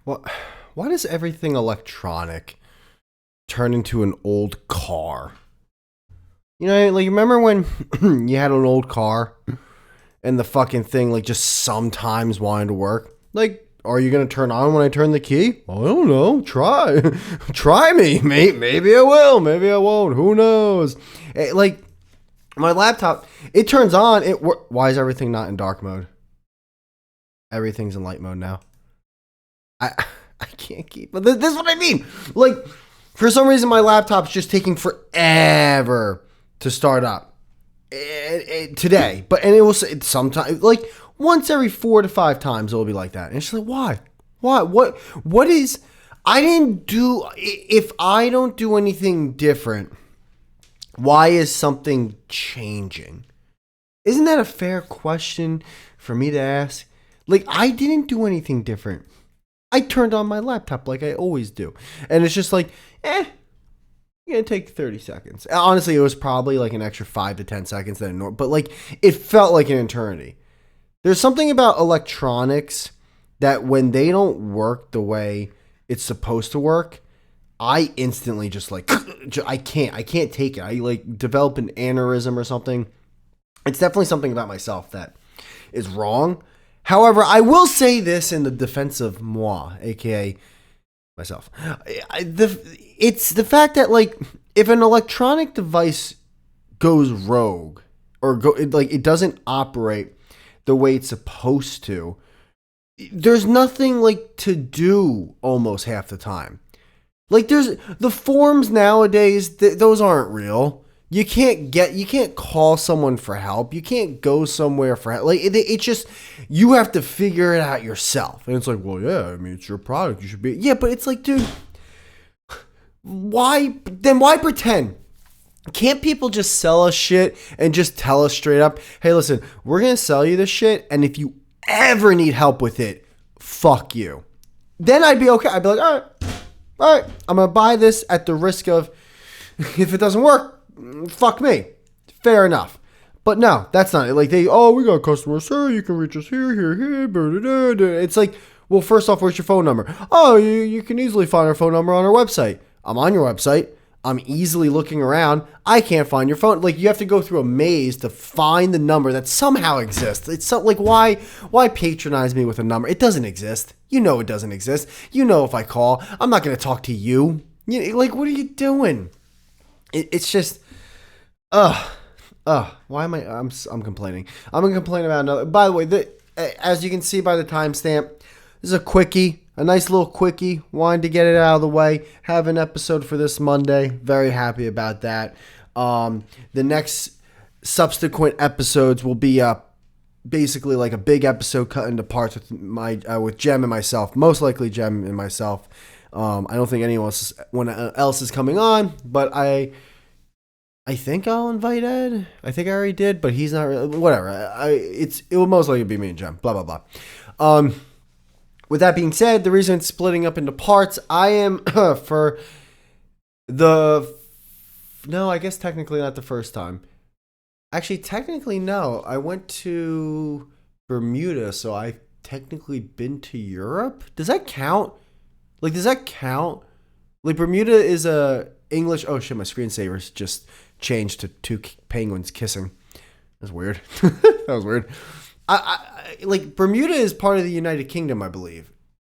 What? Why does everything electronic turn into an old car? You know, like remember when you had an old car and the fucking thing like just sometimes wanted to work? Like, are you gonna turn on when I turn the key? I don't know. Try, try me, mate. Maybe I will. Maybe I won't. Who knows? Like my laptop, it turns on. Why is everything not in dark mode? Everything's in light mode now. I I can't keep. But this is what I mean. Like for some reason, my laptop's just taking forever to start up today. And it will sometimes like once every 4 to 5 times it'll be like that. And it's just like why? What is? I didn't do. If I don't do anything different, why is something changing? Isn't that a fair question for me to ask? Like I didn't do anything different. I turned on my laptop like I always do. And it's just like, gonna take 30 seconds. Honestly, it was probably like an extra 5 to 10 seconds than normal, but like it felt like an eternity. There's something about electronics that when they don't work the way it's supposed to work, I instantly just like I can't take it. I like develop an aneurysm or something. It's definitely something about myself that is wrong. However, I will say this in the defense of moi, aka myself. It's the fact that like if an electronic device goes rogue or it doesn't operate the way it's supposed to, there's nothing like to do almost half the time. Like there's the forms nowadays, those aren't real. You can't call someone for help. You can't go somewhere for help. Like it's just you have to figure it out yourself. And it's like, well, yeah, I mean, it's your product. You should be. Yeah, but it's like, dude, why pretend? Can't people just sell us shit and just tell us straight up, hey, listen, we're going to sell you this shit, and if you ever need help with it, fuck you. Then I'd be okay. I'd be like, all right, I'm going to buy this at the risk of, if it doesn't work, fuck me. Fair enough. But no, that's not it. Like we got customer service. You can reach us here. Blah, blah, blah. It's like, well, first off, where's your phone number? Oh, you can easily find our phone number on our website. I'm on your website. I'm easily looking around. I can't find your phone. Like you have to go through a maze to find the number that somehow exists. It's so, like why patronize me with a number? It doesn't exist. You know it doesn't exist. You know if I call, I'm not going to talk to you. Like what are you doing? It's just, why am I'm complaining? I'm gonna complain about another. By the way, as you can see by the timestamp, this is a quickie, a nice little quickie. Wanted to get it out of the way. Have an episode for this Monday. Very happy about that. The next subsequent episodes will be basically like a big episode cut into parts with Jem and myself. Most likely Jem and myself. I don't think anyone else is coming on, but I think I'll invite Ed. I think I already did, but he's not really. Whatever. It will most likely be me and Jem. Blah blah blah. With that being said, the reason it's splitting up into parts, I am for the. No, I guess technically not the first time. Actually, technically no. I went to Bermuda, so I've technically been to Europe. Does that count? Like, does that count? Like, Bermuda is a English. Oh shit, my screensaver's just changed to 2 penguins kissing. That's weird. That was weird. I like Bermuda is part of the United Kingdom, I believe.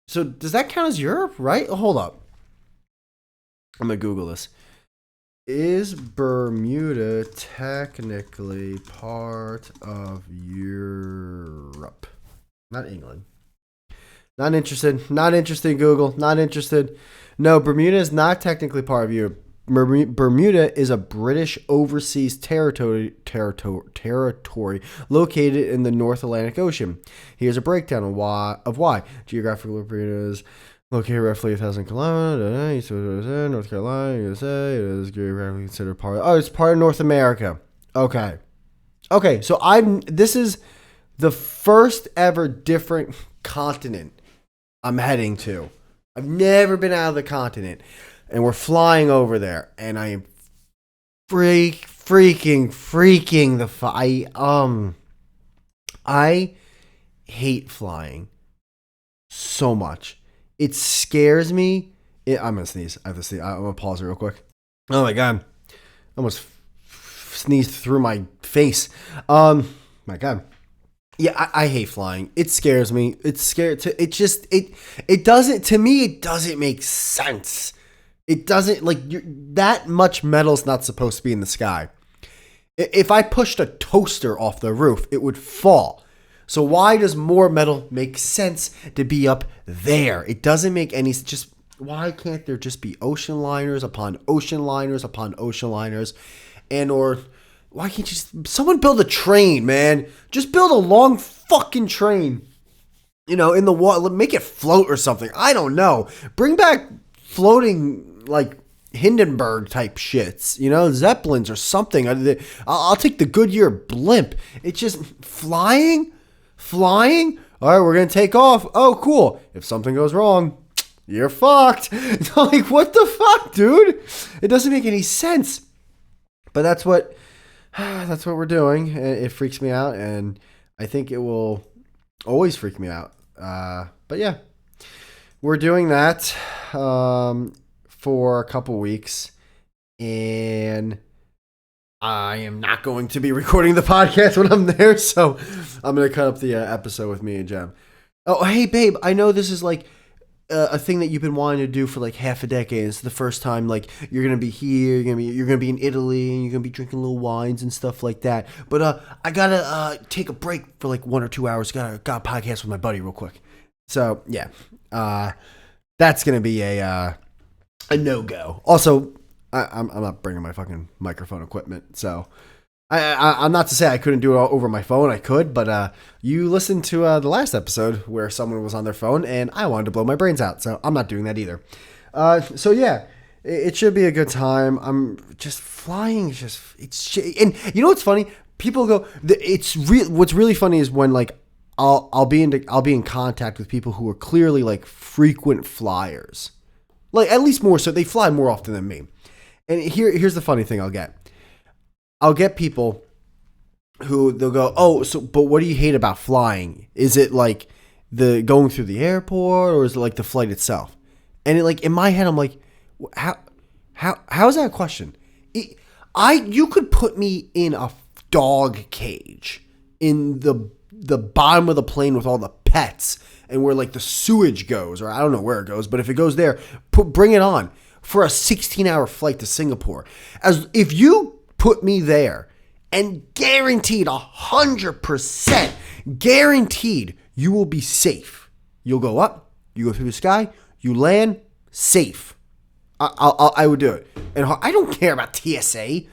So does that count as Europe? Right? Hold up. I'm gonna Google this. Is Bermuda technically part of Europe? Not England. Not interested. Not interested, Google. Not interested. No, Bermuda is not technically part of Europe. Bermuda is a British overseas territory located in the North Atlantic Ocean. Here's a breakdown of why. Geographical Bermuda is located roughly 1,000 kilometers east of North Carolina, USA. It is geographically considered part of... Oh, it's part of North America. Okay. So this is the first ever different continent I'm heading to. I've never been out of the continent. And we're flying over there. And I am freaking I hate flying so much. it scares me. I'm gonna sneeze. I have to sneeze. I'm gonna pause it real quick. Oh my god, I almost sneezed through my face. My god. Yeah, I hate flying. It scares me. It's scared to. It doesn't, to me. It doesn't make sense. It doesn't, like, that much metal's not supposed to be in the sky. If I pushed a toaster off the roof, it would fall. So why does more metal make sense to be up there? It doesn't make any, just, why can't there just be ocean liners upon ocean liners upon ocean liners? And, or why can't you just, someone build a train, man? Just build a long fucking train, in the water, make it float or something. I don't know. Bring back floating, like, Hindenburg type shits, Zeppelins or something. I'll take the Goodyear blimp. It's just flying. All right, we're going to take off. Oh, cool. If something goes wrong, you're fucked. Like, what the fuck, dude? It doesn't make any sense. But that's what we're doing. It freaks me out, and I think it will always freak me out. But yeah, we're doing that for a couple weeks, and I am not going to be recording the podcast when I'm there, so I'm going to cut up the episode with me and Jem. Oh, hey, babe, I know this is like a thing that you've been wanting to do for like half a decade. It's the first time, like, you're going to be here, you're going to be in Italy, and you're going to be drinking little wines and stuff like that. But I got to take a break for like 1 or 2 hours. Got a podcast with my buddy real quick. So, yeah, that's going to be a no-go. Also, I'm not bringing my fucking microphone equipment, so I'm not to say I couldn't do it all over my phone. I could, but you listened to the last episode where someone was on their phone, and I wanted to blow my brains out, so I'm not doing that either. So yeah, it should be a good time. I'm just flying. And you know what's funny? People go. What's really funny is when, like, I'll be in contact with people who are clearly like frequent flyers. Like, at least more so. They fly more often than me. And here's the funny thing I'll get people who they'll go, oh, so, but what do you hate about flying? Is it like the going through the airport, or is it like the flight itself? And it, like, in my head, I'm like, how is that a question? You could put me in a dog cage in the bottom of the plane with all the pets, and where, like, the sewage goes, or I don't know where it goes, but if it goes there, bring it on for a 16-hour flight to Singapore. As if you put me there, and guaranteed 100% guaranteed you will be safe. You'll go up, you go through the sky, you land safe. I would do it. And I don't care about TSA. I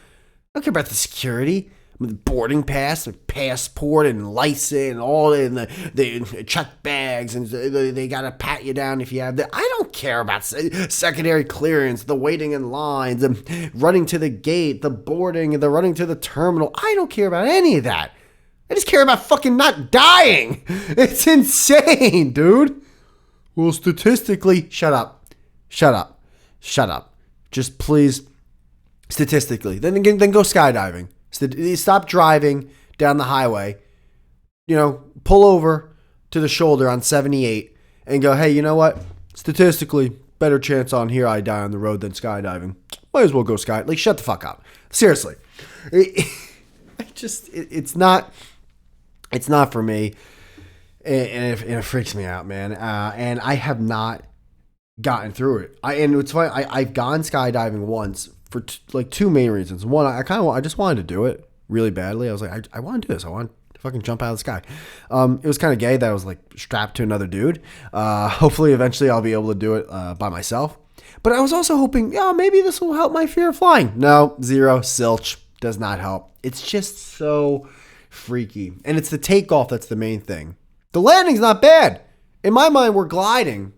don't care about the security. Boarding pass, and passport, and license, and all, and the check bags, and they gotta pat you down if you have that. I don't care about secondary clearance, the waiting in lines, the running to the gate, the boarding, and the running to the terminal. I don't care about any of that. I just care about fucking not dying. It's insane, dude. Well, statistically, shut up. Just please, statistically, then go skydiving. Stop driving down the highway, pull over to the shoulder on 78 and go, hey, you know what? Statistically, better chance on here I die on the road than skydiving. Might as well go like, shut the fuck up. Seriously. It's not for me. And it freaks me out, man. And I have not gotten through it. And it's funny, I've gone skydiving once for like two main reasons. One, I just wanted to do it really badly. I was like, I want to do this. I want to fucking jump out of the sky. It was kind of gay that I was like strapped to another dude. Hopefully, eventually, I'll be able to do it by myself. But I was also hoping, maybe this will help my fear of flying. No, zero, silch, does not help. It's just so freaky. And it's the takeoff that's the main thing. The landing's not bad. In my mind, we're gliding,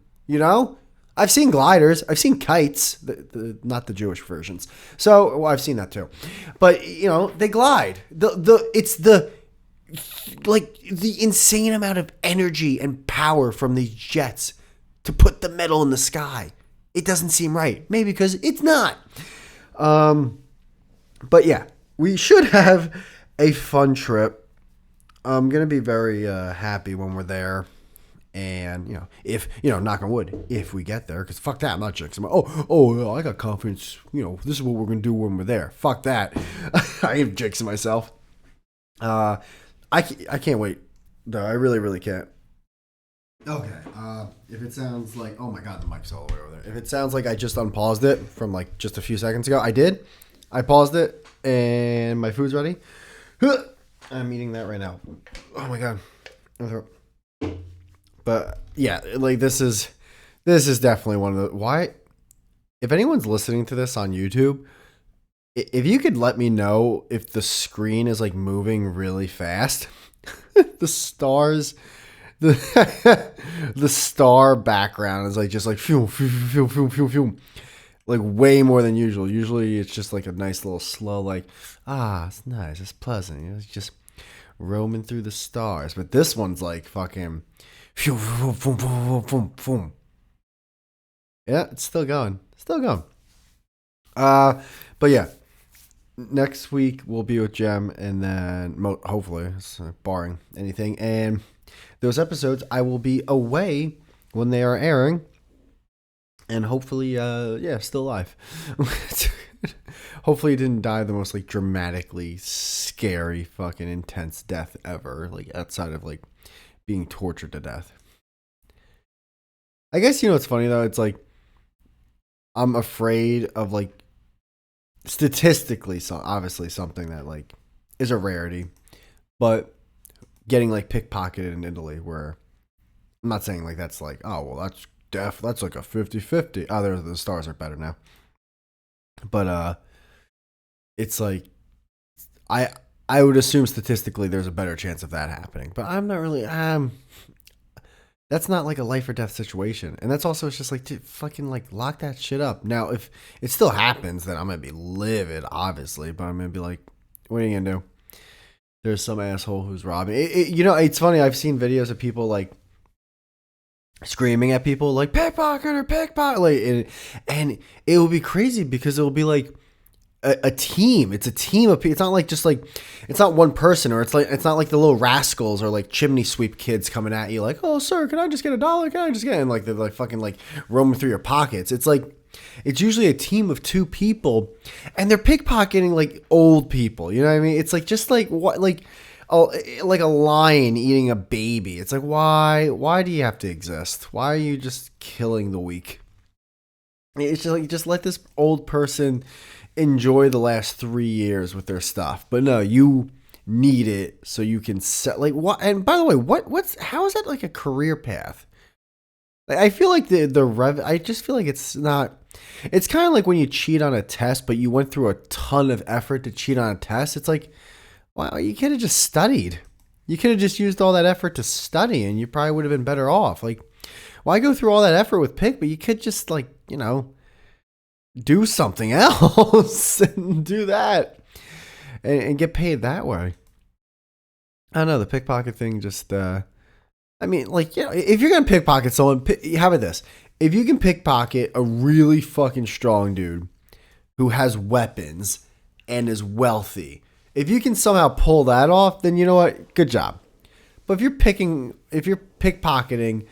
I've seen gliders. I've seen kites, not the Jewish versions. So, I've seen that too. But, they glide. It's the insane amount of energy and power from these jets to put the metal in the sky. It doesn't seem right. Maybe because it's not. But yeah, we should have a fun trip. I'm going to be very happy when we're there. And, if, knock on wood, if we get there, because fuck that, I'm not jinxing. Oh, I got confidence. This is what we're going to do when we're there. Fuck that. I am jinxing myself. I can't wait, though. I really, really can't. Okay. If it sounds like, oh my God, the mic's all the way over there. If it sounds like I just unpaused it from like just a few seconds ago, I did. I paused it, and my food's ready. I'm eating that right now. Oh my God. But yeah, like this is definitely one of the why. If anyone's listening to this on YouTube, if you could let me know if the screen is like moving really fast, the stars, the star background is like just like phew, phew, phew, phew, phew, phew, like way more than usual. Usually it's just like a nice little slow, like it's nice, it's pleasant, it's just roaming through the stars. But this one's like fucking. Yeah, it's still going. But yeah, next week we'll be with Jem, and then hopefully, barring anything, and those episodes I will be away when they are airing, and hopefully, still alive. Hopefully, he didn't die the most like dramatically scary, fucking intense death ever, like outside of like being tortured to death. I guess it's funny though. It's like I'm afraid of like statistically, so obviously something that like is a rarity, but getting like pickpocketed in Italy, where I'm not saying like that's like that's that's like a 50-50. The stars are better now, but it's like I would assume statistically there's a better chance of that happening, but I'm not really. That's not like a life or death situation, and that's also it's just like fucking like lock that shit up. Now, if it still happens, then I'm gonna be livid, obviously, but I'm gonna be like, what are you gonna do? There's some asshole who's robbing. It's funny. I've seen videos of people like screaming at people like pickpocket or pickpocket, like, and it will be crazy because it will be like. A team. It's a team of people. It's not like just like it's not one person, or it's not like the little rascals or like chimney sweep kids coming at you like, oh sir, can I just get $1? Can I just get it? And like they're like fucking like roaming through your pockets. It's like it's usually a team of 2 people, and they're pickpocketing like old people. You know what I mean? It's like just like what like like a lion eating a baby. It's like why do you have to exist? Why are you just killing the weak? It's just like just let this old person enjoy the last 3 years with their stuff, but no, you need it so you can set like what. And by the way, how is that like a career path? Like, I feel like I just feel like it's not. It's kind of like when you cheat on a test, but you went through a ton of effort to cheat on a test. It's like, wow, you could have just studied. You could have just used all that effort to study, and you probably would have been better off. Like, why go through all that effort with pick? But you could just like do something else and do that and get paid that way. I don't know, the pickpocket thing just I mean, like, if you're gonna pickpocket someone, how about this? If you can pickpocket a really fucking strong dude who has weapons and is wealthy, if you can somehow pull that off, then you know what, good job. But if you're pickpocketing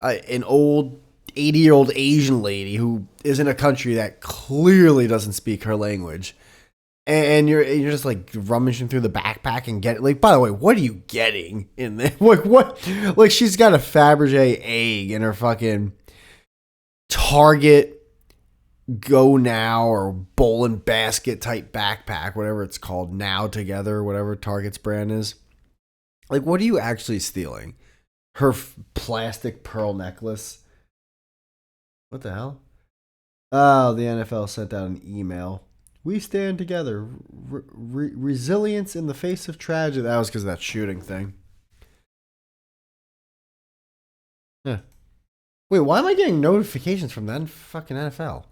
an old 80-year-old Asian lady who is in a country that clearly doesn't speak her language, and you're just like rummaging through the backpack and get like, by the way, what are you getting in there? Like what? Like she's got a Fabergé egg in her fucking Target Go Now or Bowl and Basket type backpack, whatever it's called, Now Together, whatever Target's brand is. Like, what are you actually stealing? Her plastic pearl necklace. What the hell? Oh, the NFL sent out an email. We stand together. Resilience in the face of tragedy. That was because of that shooting thing. Yeah. Wait, why am I getting notifications from that fucking NFL?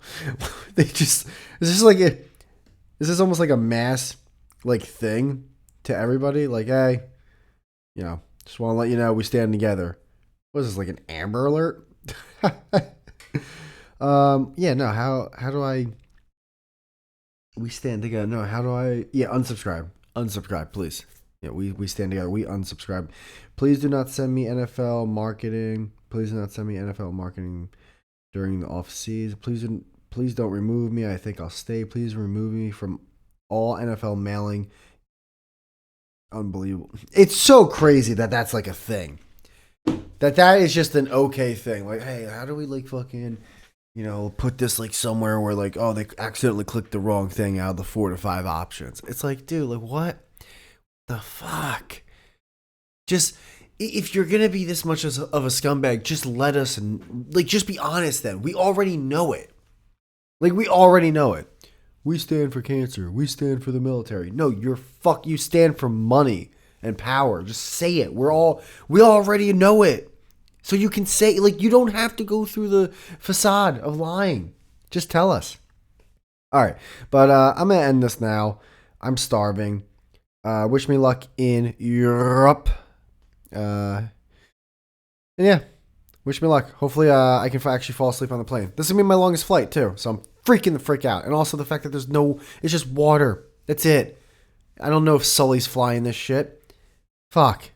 They just... Is this almost like a mass, like, thing to everybody? Like, hey, just want to let you know we stand together. What is this, like an Amber Alert? Yeah, no, how do I... We stand together. No, how do I... Yeah, unsubscribe. Unsubscribe, please. Yeah, we stand together. We unsubscribe. Please do not send me NFL marketing. Please do not send me NFL marketing during the off season. Please don't remove me. I think I'll stay. Please remove me from all NFL mailing. Unbelievable. It's so crazy that that's like a thing. That is just an okay thing. Like, hey, how do we like fucking, put this like somewhere where like, oh, they accidentally clicked the wrong thing out of the 4 to 5 options. It's like, dude, like what the fuck? Just if you're gonna be this much of a scumbag, just let us just be honest. Then we already know it. Like we already know it. We stand for cancer. We stand for the military. No, you stand for money and power. Just say it. We already know it. So you can say, like, you don't have to go through the facade of lying. Just tell us. All right. But I'm going to end this now. I'm starving. Wish me luck in Europe. And yeah, wish me luck. Hopefully I can actually fall asleep on the plane. This is going to be my longest flight, too. So I'm freaking the frick out. And also the fact that it's just water. That's it. I don't know if Sully's flying this shit. Fuck.